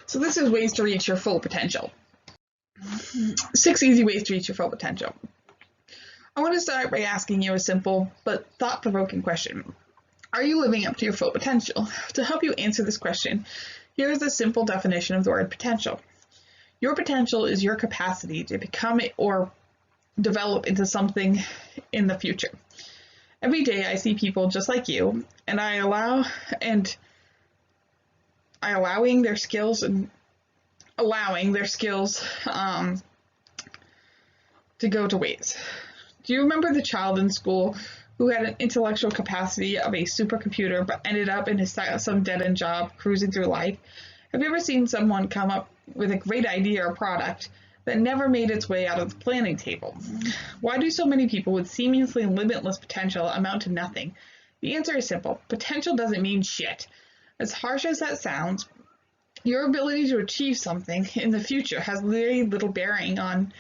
So this is ways to reach your full potential. 6 easy ways to reach your full potential. I want to start by asking you a simple but thought-provoking question. Are you living up to your full potential? To help you answer this question, here is a simple definition of the word potential. Your potential is your capacity to become or develop into something in the future. Every day I see people just like you, and allowing their skills to go to waste. Do you remember the child in school who had an intellectual capacity of a supercomputer but ended up in some dead-end job cruising through life? Have you ever seen someone come up with a great idea or product that never made its way out of the planning table? Why do so many people with seemingly limitless potential amount to nothing? The answer is simple. Potential doesn't mean shit. As harsh as that sounds, your ability to achieve something in the future has very little bearing on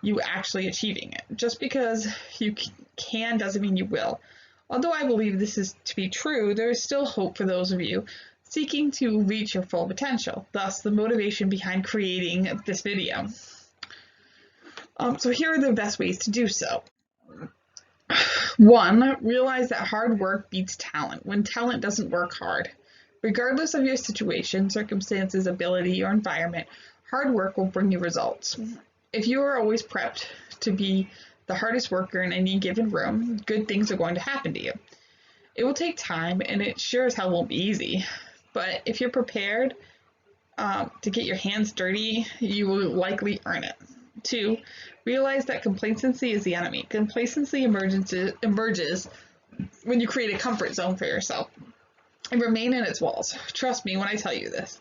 you actually achieving it. Just because you can doesn't mean you will. Although I believe this is to be true, there is still hope for those of you seeking to reach your full potential, thus the motivation behind creating this video. So here are the best ways to do so. 1, realize that hard work beats talent when talent doesn't work hard. Regardless of your situation, circumstances, ability, or environment, hard work will bring you results. If you are always prepped to be the hardest worker in any given room, good things are going to happen to you. It will take time, and it sure as hell won't be easy. But if you're prepared to get your hands dirty, you will likely earn it. 2, realize that complacency is the enemy. Complacency emerges when you create a comfort zone for yourself and remain in its walls. Trust me when I tell you this.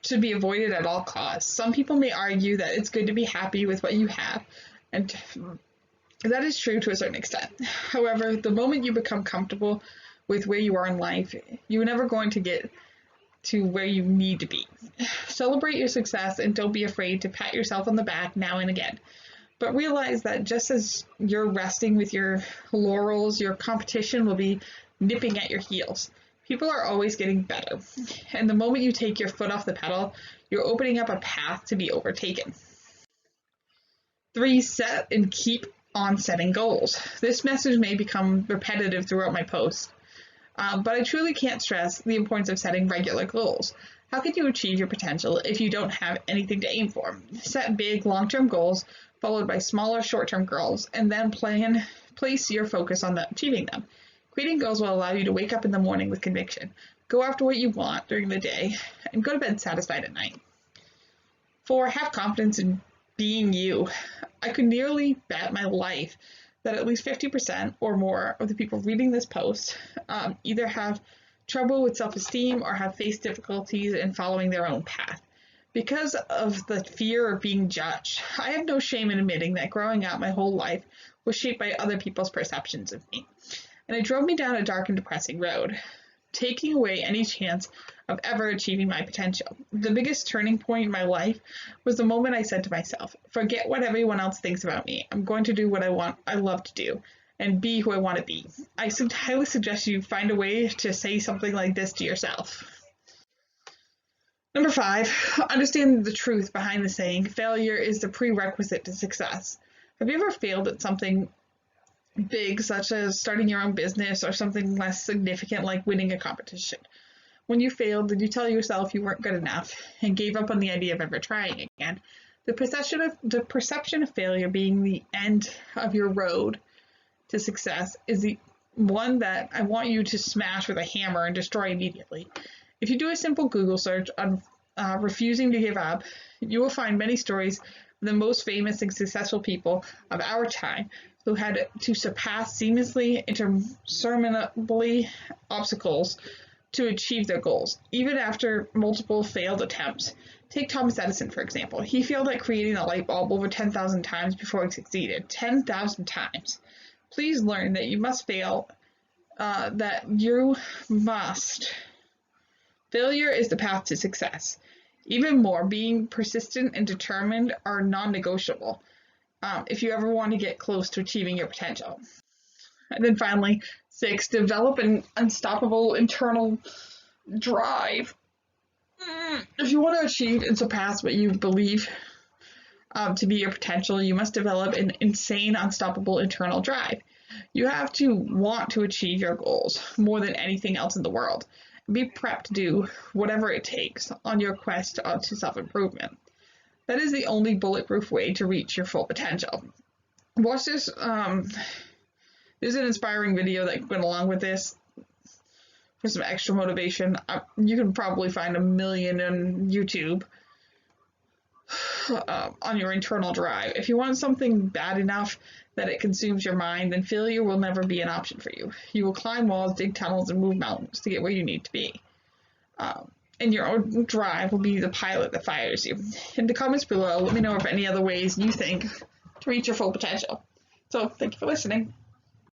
Should be avoided at all costs. Some people may argue that it's good to be happy with what you have, and that is true to a certain extent. However, the moment you become comfortable with where you are in life, you're never going to get to where you need to be. Celebrate your success and don't be afraid to pat yourself on the back now and again. But realize that just as you're resting with your laurels, your competition will be nipping at your heels. People are always getting better, and the moment you take your foot off the pedal, you're opening up a path to be overtaken. 3, set and keep on setting goals. This message may become repetitive throughout my posts, but I truly can't stress the importance of setting regular goals. How can you achieve your potential if you don't have anything to aim for? Set big long-term goals, followed by smaller short-term goals, and then place your focus on achieving them. Creating goals will allow you to wake up in the morning with conviction, go after what you want during the day, and go to bed satisfied at night. 4, have confidence in being you. I could nearly bet my life that at least 50% or more of the people reading this post either have trouble with self-esteem or have faced difficulties in following their own path. Because of the fear of being judged, I have no shame in admitting that growing up my whole life was shaped by other people's perceptions of me. And it drove me down a dark and depressing road, taking away any chance of ever achieving my potential. The biggest turning point in my life was the moment I said to myself, forget what everyone else thinks about me. I'm going to do what I love to do, and be who I want to be. I highly suggest you find a way to say something like this to yourself. Number 5, understand the truth behind the saying, failure is the prerequisite to success. Have you ever failed at something big, such as starting your own business, or something less significant like winning a competition? When you failed, did you tell yourself you weren't good enough and gave up on the idea of ever trying again? The perception of failure being the end of your road to success is the one that I want you to smash with a hammer and destroy immediately. If you do a simple Google search on refusing to give up, you will find many stories of the most famous and successful people of our time who had to surpass seemingly insurmountable obstacles to achieve their goals, even after multiple failed attempts. Take Thomas Edison, for example. He failed at creating a light bulb over 10,000 times before he succeeded. 10,000 times. Please learn that you must fail, Failure is the path to success. Even more, being persistent and determined are non-negotiable if you ever want to get close to achieving your potential. And then finally, 6, develop an unstoppable internal drive. If you want to achieve and surpass what you believe to be your potential, you must develop an insane, unstoppable internal drive. You have to want to achieve your goals more than anything else in the world. Be prepped to do whatever it takes on your quest to self-improvement. That is the only bulletproof way to reach your full potential. Watch this. There's an inspiring video that went along with this for some extra motivation. You can probably find a million on YouTube on your internal drive. If you want something bad enough that it consumes your mind, then failure will never be an option for you. You will climb walls, dig tunnels, and move mountains to get where you need to be. And your own drive will be the pilot that fires you. In the comments below, let me know of any other ways you think to reach your full potential. So, thank you for listening.